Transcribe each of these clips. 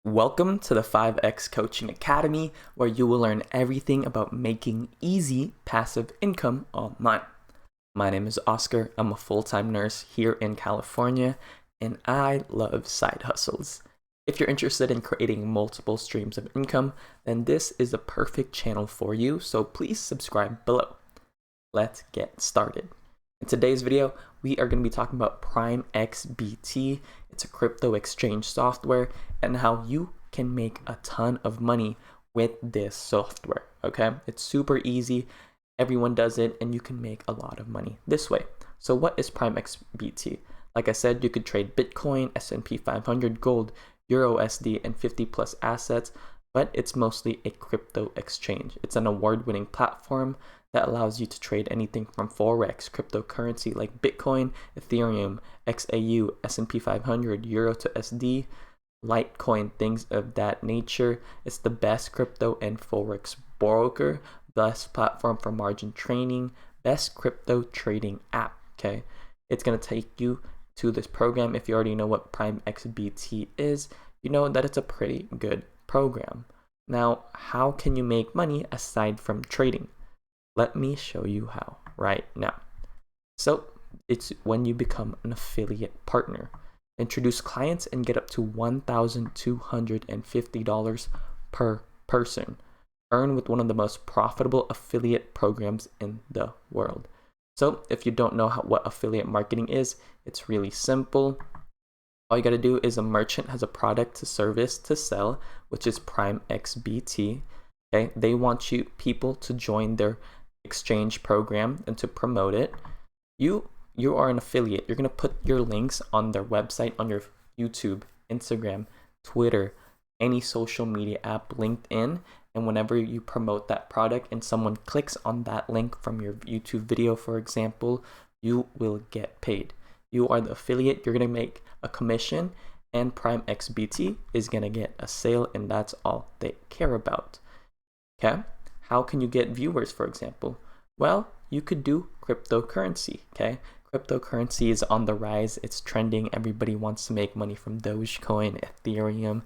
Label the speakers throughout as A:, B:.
A: Welcome to the 5X Coaching Academy, where you will learn everything about making easy passive income online. My name is Oscar. I'm a full-time nurse here in California, and I love side hustles. If you're interested in creating multiple streams of income, then this is the perfect channel for you, so please subscribe below. Let's get started. In today's video, we are going to be talking about Primexbt. It's a crypto exchange software and how you can make a ton of money with this software, okay? It's super easy. Everyone does it and you can make a lot of money this way. So what is Primexbt? Like I said, you could trade Bitcoin, S&P 500, gold, Euro SD, and 50 plus assets, but it's mostly a crypto exchange. It's an award-winning platform that allows you to trade anything from Forex, cryptocurrency like Bitcoin, Ethereum, XAU, S&P 500, Euro to SD, Litecoin, things of that nature. It's the best crypto and Forex broker, best platform for margin trading, best crypto trading app, okay? It's going to take you to this program. If you already know what Primexbt is, you know that it's a pretty good program. Now, how can you make money aside from trading? Let me show you how right now. So it's when you become an affiliate partner. Introduce clients and get up to $1,250 per person. Earn with one of the most profitable affiliate programs in the world. So if you don't know what affiliate marketing is, it's really simple. All you got to do is a merchant has a product to service to sell, which is Primexbt. Okay, they want people to join their exchange program and to promote it. You are an affiliate. You're going to put your links on their website, on your YouTube, Instagram, Twitter, any social media app, LinkedIn, and whenever you promote that product and someone clicks on that link from your YouTube video, for example, you will get paid. You are the affiliate. You're going to make a commission, and Primexbt is going to get a sale, and that's all they care about. Okay? How can you get viewers, for example? Well, you could do cryptocurrency, okay? Cryptocurrency is on the rise. It's trending. Everybody wants to make money from Dogecoin, Ethereum,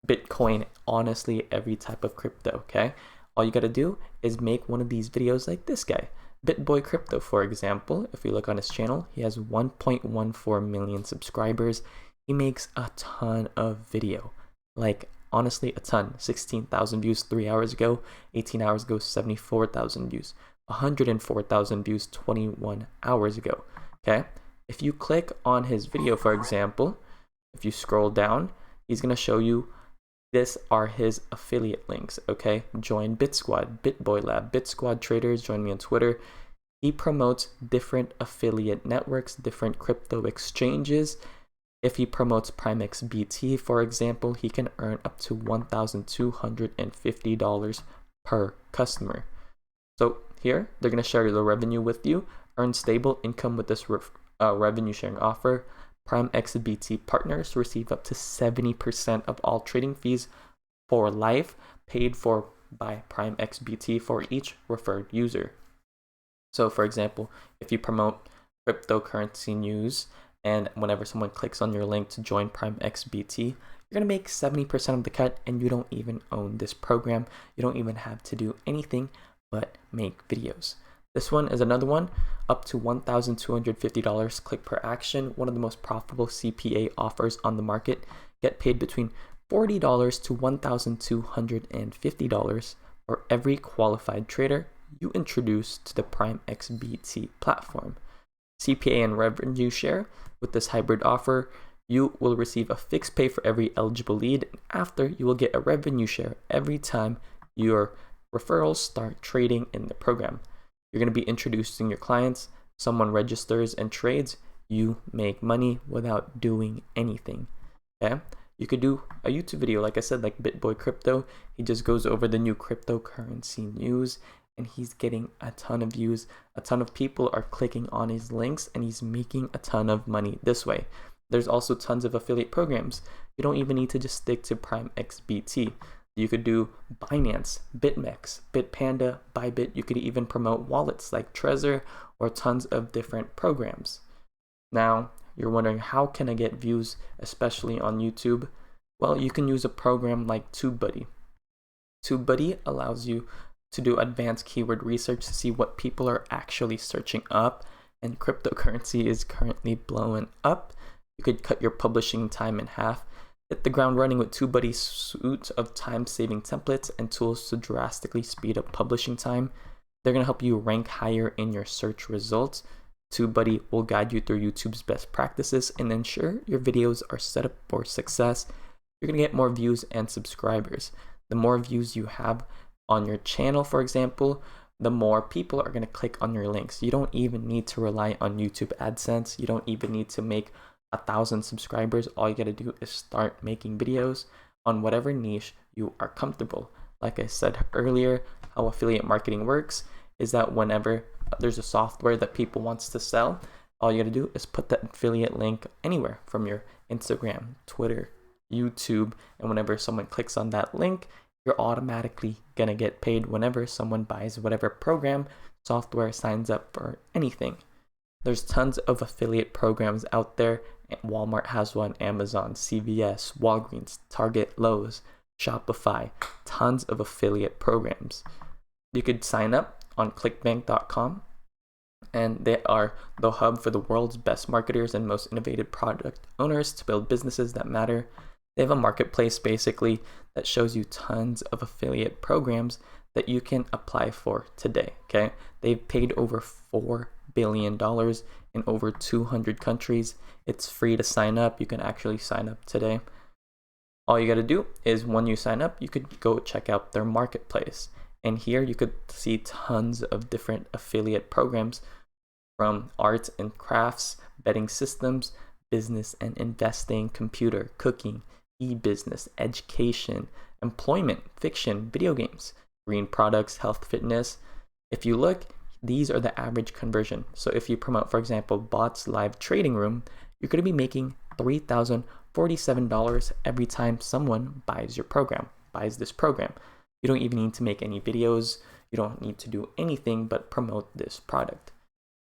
A: Bitcoin, honestly, every type of crypto, okay? All you got to do is make one of these videos like this guy. BitBoy Crypto, for example, if you look on his channel, he has 1.14 million subscribers. He makes a ton of video, like honestly a ton. 16,000 views 3 hours ago, 18 hours ago, 74,000 views, 104,000 views 21 hours ago, okay? If you click on his video, for example, if you scroll down, he's going to show you this are his affiliate links, okay? Join BitSquad, BitBoy Lab, BitSquad Traders, join me on Twitter. He promotes different affiliate networks, different crypto exchanges. If he promotes Primexbt, for example, he can earn up to $1,250 per customer. So here, they're going to share the revenue with you, earn stable income with this revenue sharing offer. Primexbt partners receive up to 70% of all trading fees for life, paid for by Primexbt for each referred user. So for example, if you promote cryptocurrency news, and whenever someone clicks on your link to join Primexbt, you're going to make 70% of the cut, and you don't even own this program. You don't even have to do anything but make videos. This one is another one, up to $1,250 click per action, one of the most profitable CPA offers on the market. Get paid between $40 to $1,250 for every qualified trader you introduce to the Primexbt platform. CPA and revenue share. With this hybrid offer, you will receive a fixed pay for every eligible lead, and after, you will get a revenue share every time your referrals start trading in the program. You're going to be introducing your clients, someone registers and trades, you make money without doing anything, okay? You could do a YouTube video, like I said, like BitBoy Crypto. He just goes over the new cryptocurrency news, and he's getting a ton of views. A ton of people are clicking on his links, and he's making a ton of money this way. There's also tons of affiliate programs. You don't even need to just stick to Primexbt. You could do Binance, BitMEX, Bitpanda, Bybit. You could even promote wallets like Trezor or tons of different programs. Now, you're wondering, how can I get views, especially on YouTube? Well, you can use a program like TubeBuddy. TubeBuddy allows you to do advanced keyword research to see what people are actually searching up, and cryptocurrency is currently blowing up. You could cut your publishing time in half. Hit the ground running with TubeBuddy's suite of time-saving templates and tools to drastically speed up publishing time. They're going to help you rank higher in your search results. TubeBuddy will guide you through YouTube's best practices and ensure your videos are set up for success. You're going to get more views and subscribers. The more views you have on your channel, for example, the more people are going to click on your links. You don't even need to rely on YouTube AdSense. You don't even need to make 1,000 subscribers. All you got to do is start making videos on whatever niche you are comfortable. Like I said earlier, how affiliate marketing works is that whenever there's a software that people wants to sell, all you got to do is put that affiliate link anywhere from your Instagram, Twitter, YouTube, and whenever someone clicks on that link, you're automatically gonna get paid whenever someone buys whatever program, software, signs up for anything. There's tons of affiliate programs out there. Walmart has one, Amazon, CVS, Walgreens, Target, Lowe's, Shopify, tons of affiliate programs. You could sign up on clickbank.com, and they are the hub for the world's best marketers and most innovative product owners to build businesses that matter. They have a marketplace basically that shows you tons of affiliate programs that you can apply for today, okay? They've paid over $4 billion in over 200 countries. It's free to sign up. You can actually sign up today. All you got to do is when you sign up, you could go check out their marketplace. And here you could see tons of different affiliate programs from arts and crafts, betting systems, business and investing, computer, cooking, e-business, education, employment, fiction, video games, green products, health, fitness. If you look, these are the average conversion. So if you promote, for example, bots live trading room, you're going to be making $3,047 every time someone buys this program. You don't even need to make any videos. You don't need to do anything but promote this product.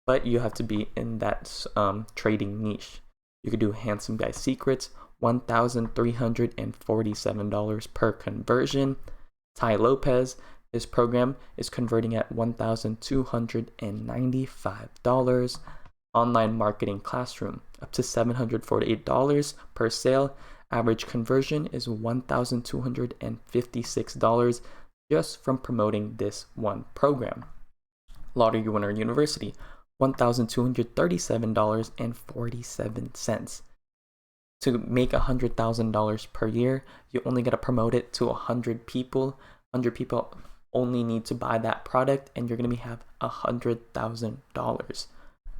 A: But you have to be in that trading niche. You could do Handsome Guy Secrets, $1,347 per conversion. Ty Lopez, his program is converting at $1,295. Online Marketing Classroom, up to $748 per sale. Average conversion is $1,256 just from promoting this one program. Lottery Winner University, $1,237.47. To make $100,000 per year, you only got to promote it to 100 people. 100 people only need to buy that product, and you're going to have $100,000.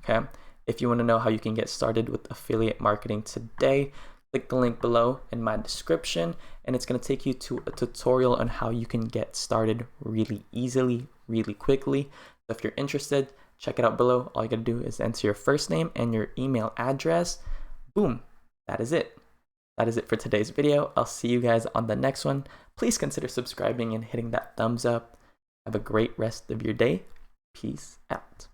A: Okay? If you want to know how you can get started with affiliate marketing today, click the link below in my description, and it's going to take you to a tutorial on how you can get started really easily, really quickly. So if you're interested, check it out below. All you got to do is enter your first name and your email address. Boom. That is it. That is it for today's video. I'll see you guys on the next one. Please consider subscribing and hitting that thumbs up. Have a great rest of your day. Peace out.